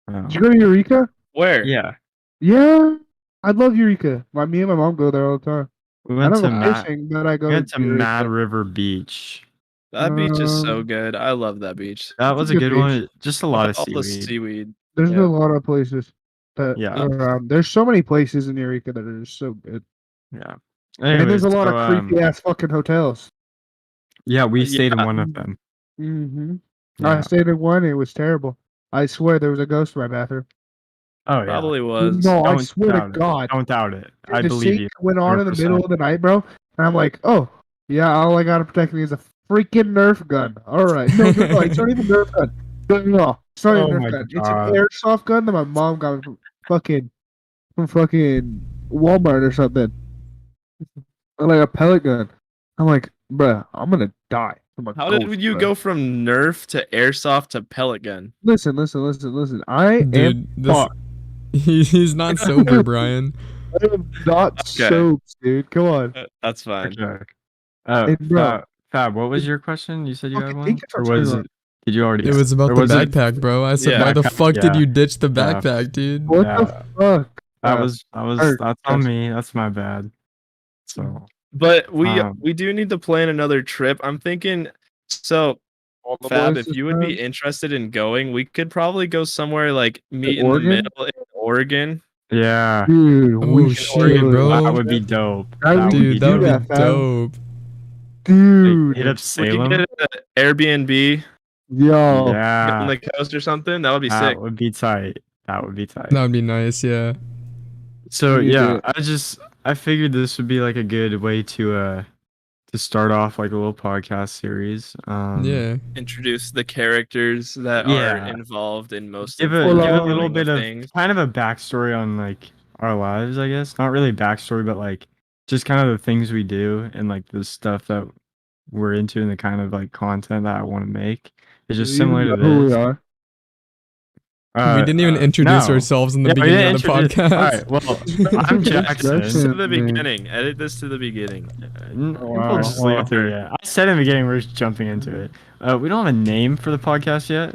Oh. Did you go to Eureka? Where? Yeah, Yeah, I love Eureka. Me and my mom go there all the time. we I went don't to go Mad, fishing, but I go we went to Eureka. Mad River Beach. That beach is so Um, good. I love that beach. That It's was a a good good one. beach. Just a lot of All the seaweed. seaweed. There's Yeah. a lot of places that Yeah. are around. There's so many places in Eureka that are just so good. Yeah. And there's a Anyways, lot so, of creepy ass fucking hotels. yeah, we stayed in Yeah. one of them. Mm-hmm. Yeah. I stayed in one. It was terrible. I swear there was a ghost in my bathroom. Oh yeah. Probably was. No, I Don't swear to doubt it. God. Don't doubt it. I the believe sink you. went on in the 100%. middle of the night, bro. And I'm like, oh, yeah, all I gotta protect me is a freaking Nerf gun. All right. No, it's not even a Nerf gun. No, it's not Oh even a my Nerf gun. It's God. an airsoft gun that my mom got from fucking Walmart or something. Like a pellet gun. I'm like, bruh, I'm gonna die from a How ghost, did you bruh. go from Nerf to airsoft to pellet gun? Listen. I am Dude, this fucked. he's not sober, Brian. I am not Okay. soaked, dude. Come on. That's fine. Okay. Hey, bro. Fab, what was your question? You said you had Fucking one? think Or it's was okay. it? Did you already? It was about or the was it- backpack, bro. I said, Yeah, why the backpack, fuck did yeah. you ditch the Yeah. backpack, dude? What Yeah. the fuck? That bruh? was Hurt. that's on me. That's my bad. So But we Um, do need to plan another trip. I'm thinking so All the Fab, boys if this you would be time? interested in going, we could probably go somewhere like meet in the Oregon? middle in Oregon. yeah, Dude, Oh, we shit, should. bro. that would be dope. That would be Dude, that would that, be fam. dope. Dude. Hit up We could Salem. get an Airbnb Yo. on Yeah, the coast or something. That would be that sick. would be tight. That would be tight. That would be nice, yeah. So We yeah, did. I figured this would be like a good way to start off like a little podcast series. Yeah. Introduce the characters that Yeah. are involved in most Give of a the Well, give a filming little bit of things. kind of a backstory on like our lives, I guess. Not really backstory, but like just kind of the things we do and like the stuff that we're into and the kind of like content that I want to make. It's just You similar to know who we this. are. We didn't even introduce no. ourselves in the Yeah, we beginning didn't of the introduce- podcast. All right, well, I'm Jackson. This to the Man. beginning. Edit this to the beginning. We'll just leave it there. Yeah, I said in the beginning we're just jumping into it. We don't have a name for the podcast yet,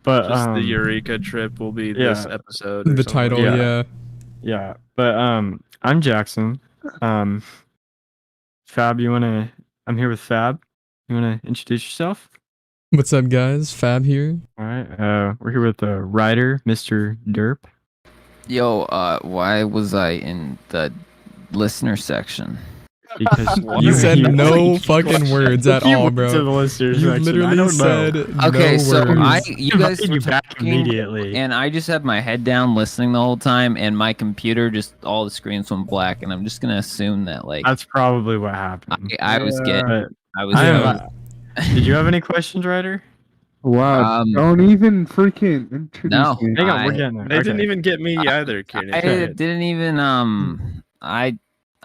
but Just the Eureka trip will be this yeah. episode. or The something. title, Yeah. yeah. yeah. But I'm Jackson. Fab, I'm here with Fab. You wanna introduce yourself? What's up, guys? Fab here. All right. We're here with the writer, Mr. Derp. Yo, why was I in the listener section? Because You said no fucking words at all, To bro. the listeners You section. I literally don't said know. Okay, no so words. you guys Invited were you back talking, immediately. and I just had my head down listening the whole time, and my computer just all the screens went black, and I'm just gonna assume that like That's probably what happened. I was getting But I was I getting- have, did you have any questions, writer? Wow. Don't even freaking introduce No. me. Hang on, we're I- getting there. They didn't Okay. even get me either, Kieran. I Okay. didn't even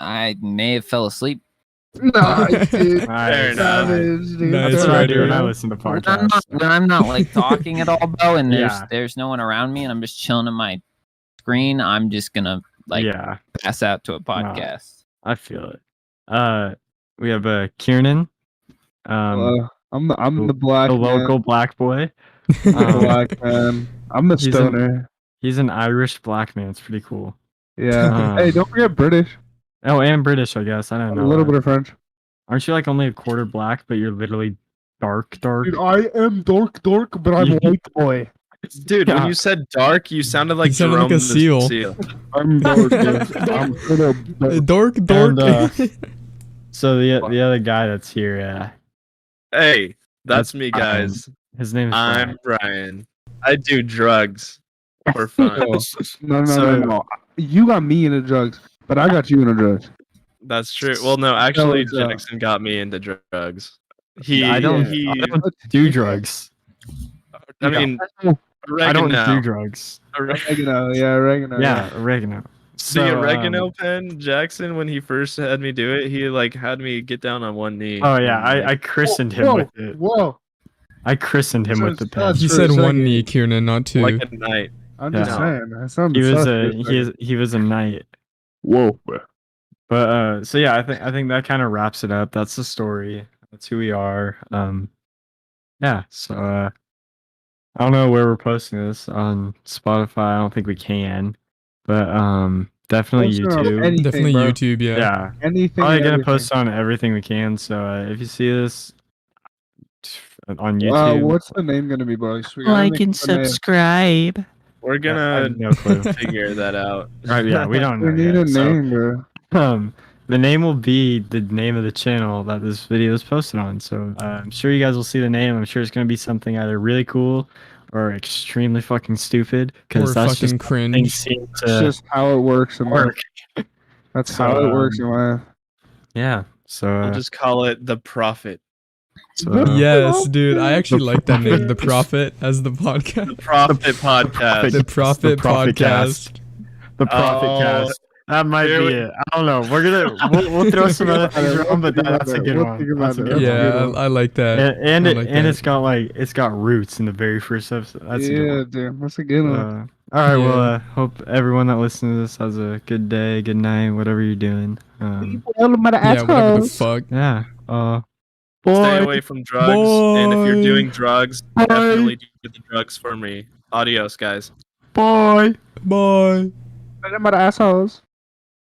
I may have fell asleep. Nice, dude. Nice. Savage, dude. Nice, That's what I do Ryder. when I listen to When podcasts. I'm not like talking at all, bro, and Yeah. there's no one around me, and I'm just chilling on my screen. I'm just gonna like yeah, pass out to a podcast. I feel it. We have Kieran, I'm the black the man. local black boy. Black man. I'm the He's an- stoner. He's an Irish black man. It's pretty cool. Yeah. Hey, don't forget British. Oh, and British, I guess. I don't A know. little that. bit of French. Aren't you like only a quarter black, but you're literally dark? Dude, I am dark, but I'm a white boy. Dude, Yeah. when you said dark, you sounded like You sounded Jerome like a the seal. I'm dark. I'm full of dark. Dork. And, So the other guy that's here, Hey, that's That's me, Brian. guys. his name is I'm Brian. Brian. I do drugs for fun. Oh, no, So- no. You got me into drugs, but I got you into drugs. That's true. Well, no, actually, So, Jackson got me into drugs. He, I don't do drugs. I mean, I don't oregano. do drugs. Oregano, yeah, oregano. Yeah, oregano. The oregano um, pen, Jackson, when he first had me do it, he like had me get down on one knee. Oh yeah, and, I like, christened him Whoa, with it. whoa. I christened him with the pen. That's He for said a one second. knee, Kieran, not two. like at night. I'm just Yeah. saying. That sounded He was sus. he was a knight. Whoa. But so yeah, I think that kind of wraps it up. That's the story. That's who we are. Yeah. So I don't know where we're posting this on Spotify. I don't think we can, but definitely Post it on YouTube. anything, Definitely bro. YouTube, yeah. Yeah, Anything. probably and gonna everything. post on everything we can. So if you see this on YouTube, What's the name gonna be, boys? We gotta Like make and up a name. subscribe. We're I gonna have no clue. figure that out. Right? Yeah, we don't know. We need yet, a so- name, bro. The name will be the name of the channel that this video is posted on. So I'm sure you guys will see the name. I'm sure it's going to be something either really cool or extremely fucking stupid. Or Because that's fucking just things cringe. seem It's to just how it works in life. work. That's So, how it works in life. Yeah. So, We'll just call it the Prophet. so Yes, dude. I actually like that name, The Prophet. Prophet, as the podcast. The Prophet Podcast. The Prophet Prophet Podcast. the Prophet Oh, Cast. That might here be we- it. I don't know. We'll throw some other things around, but that's a good We'll one. think about That's a it. good That's a one. good Yeah, one. I like that. And I it like and that. it's got roots in the very first episode. That's a good one. Yeah, dude. That's a good one. All right. Yeah. Well, hope everyone that listens to this has a good day, good night, whatever you're doing. Yeah, whatever the fuck. Yeah. Stay away from drugs. And if you're Boy. doing drugs, definitely do the drugs for me. Adios, guys. Bye. Bye. Assholes.